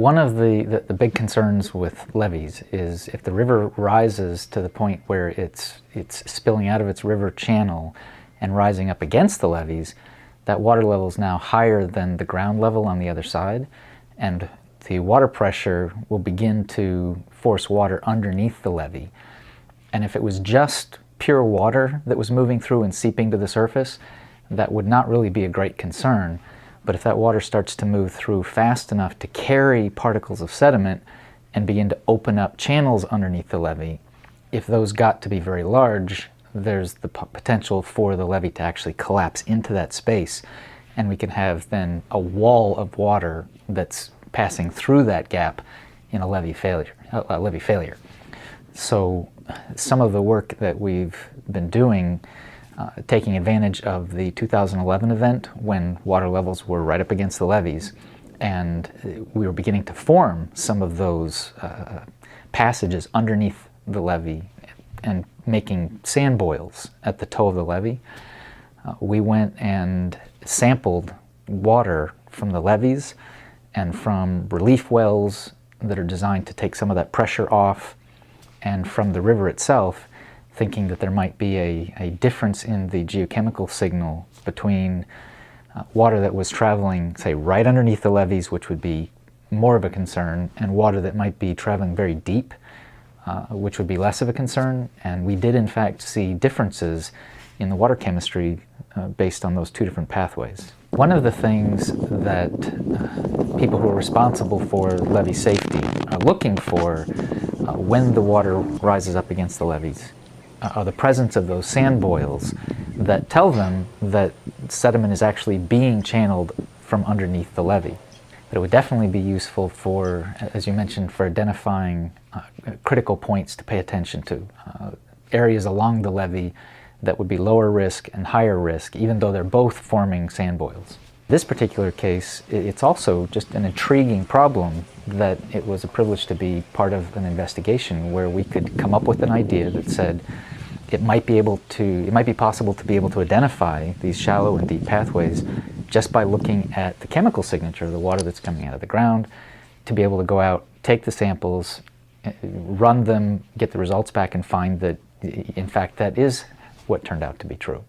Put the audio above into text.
One of the big concerns with levees is if the river rises to the point where it's spilling out of its river channel and rising up against the levees, that water level is now higher than the ground level on the other side, and the water pressure will begin to force water underneath the levee. And if it was just pure water that was moving through and seeping to the surface, that would not really be a great concern. But if that water starts to move through fast enough to carry particles of sediment and begin to open up channels underneath the levee, if those got to be very large, there's the potential for the levee to actually collapse into that space, and we can have then a wall of water that's passing through that gap in a levee failure. So some of the work that we've been doing, taking advantage of the 2011 event when water levels were right up against the levees, and we were beginning to form some of those passages underneath the levee and making sand boils at the toe of the levee. We went and sampled water from the levees and from relief wells that are designed to take some of that pressure off, and from the river itself, thinking that there might be a difference in the geochemical signal between water that was traveling, say, right underneath the levees, which would be more of a concern, and water that might be traveling very deep, which would be less of a concern. And we did in fact see differences in the water chemistry based on those two different pathways. One of the things that people who are responsible for levee safety are looking for when the water rises up against the levees are the presence of those sand boils that tell them that sediment is actually being channeled from underneath the levee. But it would definitely be useful for, as you mentioned, for identifying critical points to pay attention to, areas along the levee that would be lower risk and higher risk, even though they're both forming sand boils. This particular case, it's also just an intriguing problem that it was a privilege to be part of an investigation where we could come up with an idea that said it might be possible to be able to identify these shallow and deep pathways just by looking at the chemical signature of the water that's coming out of the ground, to be able to go out, take the samples, run them, get the results back, and find that in fact that is what turned out to be true.